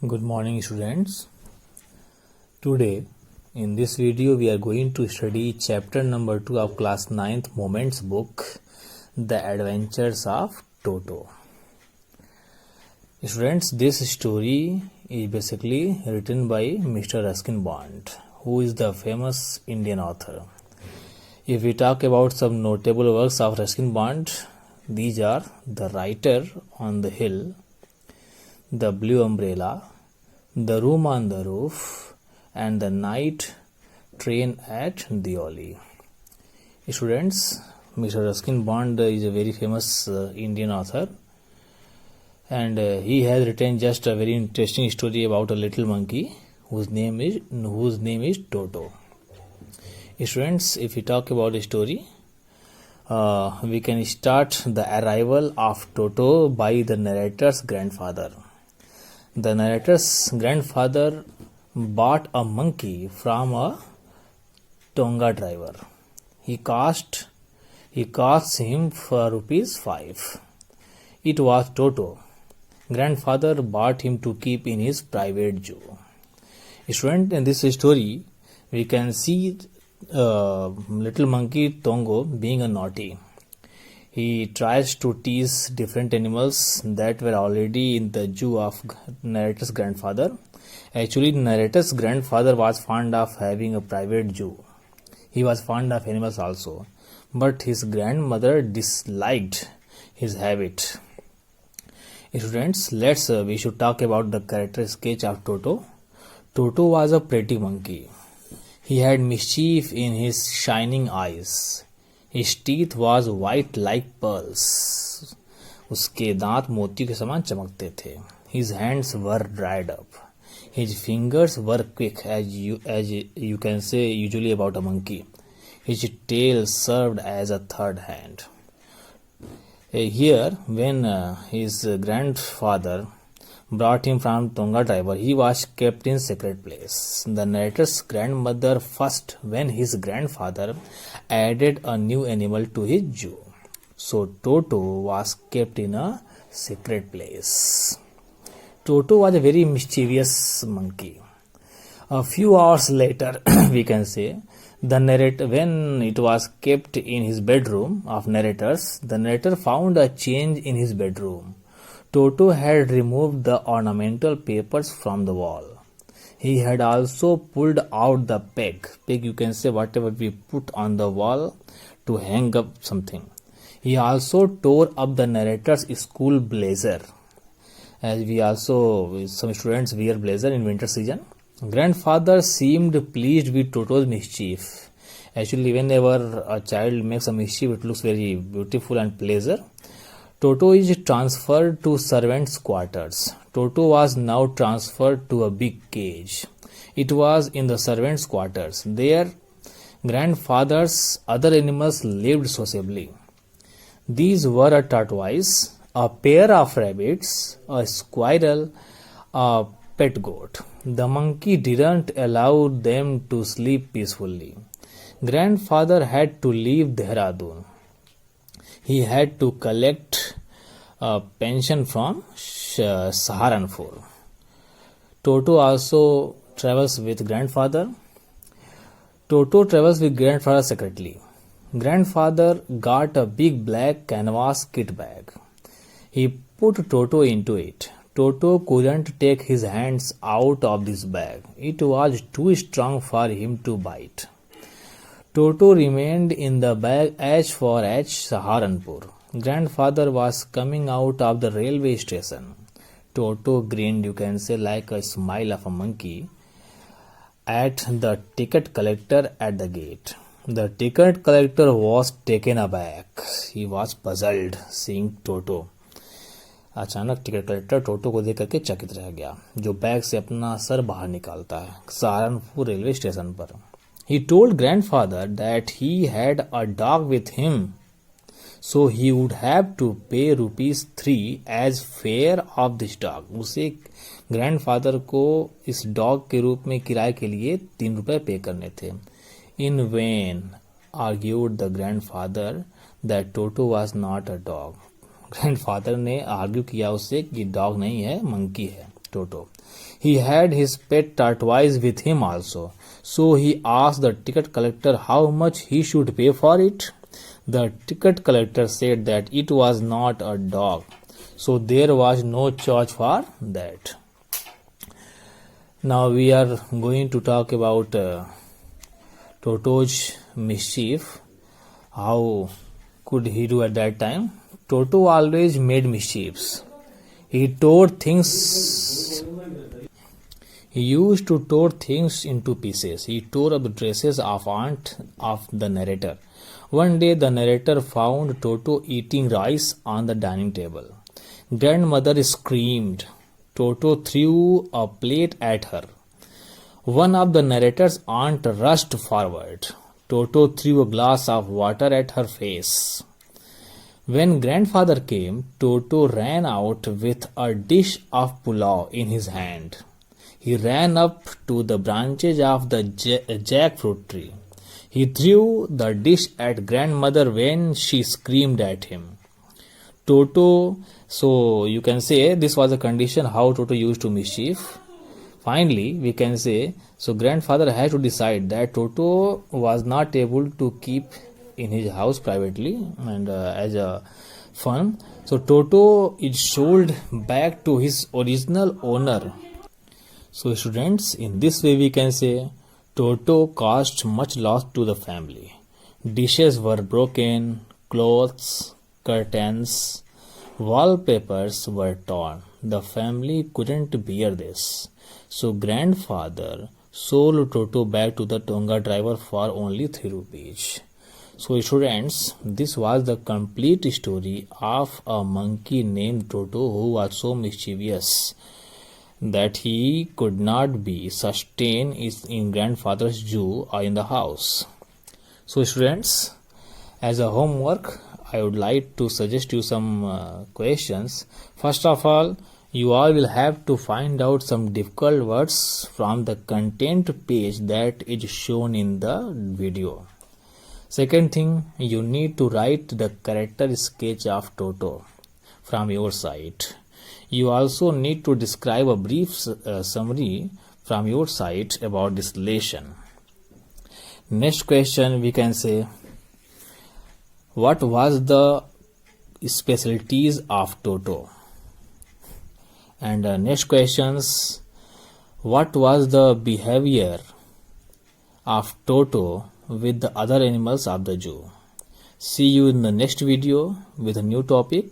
Good morning, students. Today, in this video, we are going to study chapter number 2 of class 9th Moments book, The Adventures of Toto. Students, this story is basically written by Mr. Ruskin Bond, who is the famous Indian author. If we talk about some notable works of Ruskin Bond, these are The Writer on the Hill, The Blue Umbrella, The Room on the Roof, and The Night Train at Deoli. Students, Mr. Ruskin Bond is a very famous Indian author, and he has written just a very interesting story about a little monkey whose name is Toto. Students, if we talk about the story, we can start the arrival of Toto by the narrator's grandfather. The narrator's grandfather bought a monkey from a Tonga driver. He cost him for ₹5. It was Toto. Grandfather bought him to keep in his private zoo. Student, in this story, we can see little monkey Tongo being a naughty. He tries to tease different animals that were already in the zoo of narrator's grandfather. Actually, narrator's grandfather was fond of having a private zoo. He was fond of animals also, but his grandmother disliked his habit. Students, we should talk about the character sketch of Toto. Toto was a pretty monkey. He had mischief in his shining eyes. His teeth was white like pearls. उसके दांत मोती के समान चमकते थे. His hands were dried up. His fingers were quick, as you can say usually about a monkey. His tail served as a third hand. Here, when his grandfather brought him from Tonga driver, he was kept in secret place. The narrator's grandmother fussed when his grandfather added a new animal to his zoo. So Toto was kept in a secret place. Toto was a very mischievous monkey. A few hours later, we can say, when it was kept in his bedroom of narrators, the narrator found a change in his bedroom. Toto had removed the ornamental papers from the wall. He had also pulled out the peg. Peg, you can say whatever we put on the wall to hang up something. He also tore up the narrator's school blazer. As some students wear blazer in winter season. Grandfather seemed pleased with Toto's mischief. Actually, whenever a child makes a mischief, it looks very beautiful and pleasant. Toto is transferred to servants' quarters. Toto was now transferred to a big cage. It was in the servants' quarters. There, grandfather's other animals lived sociably. These were a tortoise, a pair of rabbits, a squirrel, a pet goat. The monkey didn't allow them to sleep peacefully. Grandfather had to leave Dehradun. He had to collect a pension from Saharanpur. Toto also travels with grandfather. Toto travels with grandfather secretly. Grandfather got a big black canvas kit bag. He put Toto into it. Toto couldn't take his hands out of this bag. It was too strong for him to bite. Toto remained in the bag as far as Saharanpur. Grandfather was coming out of the railway station. Toto grinned, you can say, like a smile of a monkey, at the ticket collector at the gate. The ticket collector was taken aback. He was puzzled seeing Toto. अचानक ticket collector टोटो को देख करके चकित रह गया, जो bag से अपना सर बाहर निकालता है सहारनपुर रेलवे स्टेशन पर. He told grandfather that he had a dog with him, so he would have to pay ₹3 as fare of this dog. उसे ग्रैंडफादर को इस डॉग के रूप में किराए के लिए ₹3 पे करने थे. In vain argued the grandfather that Toto was not a dog. Grandfather ने आर्ग्यू किया उससे कि डॉग नहीं है, मंकी है. Toto. He had his pet tortoise with him also. So he asked the ticket collector how much he should pay for it. The ticket collector said that it was not a dog, so there was no charge for that. Now we are going to talk about Toto's mischief. How could he do at that time? Toto always made mischiefs. He tore things. He used to tear things into pieces. He tore up the dresses of aunt of the narrator. One day the narrator found Toto eating rice on the dining table. Grandmother screamed. Toto threw a plate at her. One of the narrator's aunt rushed forward. Toto threw a glass of water at her face. When grandfather came, Toto ran out with a dish of pulao in his hand. He ran up to the branches of the jackfruit tree. He threw the dish at grandmother when she screamed at him. Toto, so you can say this was a condition how Toto used to mischief. Finally, we can say, so grandfather had to decide that Toto was not able to keep in his house privately and as a fun. So Toto is sold back to his original owner. So students, in this way we can say Toto caused much loss to the family. Dishes were broken, clothes, curtains, wallpapers were torn. The family couldn't bear this. So grandfather sold Toto back to the Tonga driver for only 3 rupees. So students, this was the complete story of a monkey named Toto who was so mischievous that he could not be sustained in grandfather's zoo or in the house. So students, as a homework, I would like to suggest you some questions. First of all, you all will have to find out some difficult words from the content page that is shown in the video. Second thing, you need to write the character sketch of Toto from your side. You also need to describe a brief summary from your side about this lesson. Next question, we can say, what was the specialties of Toto? And next questions, what was the behavior of Toto with the other animals of the zoo? See you in the next video with a new topic.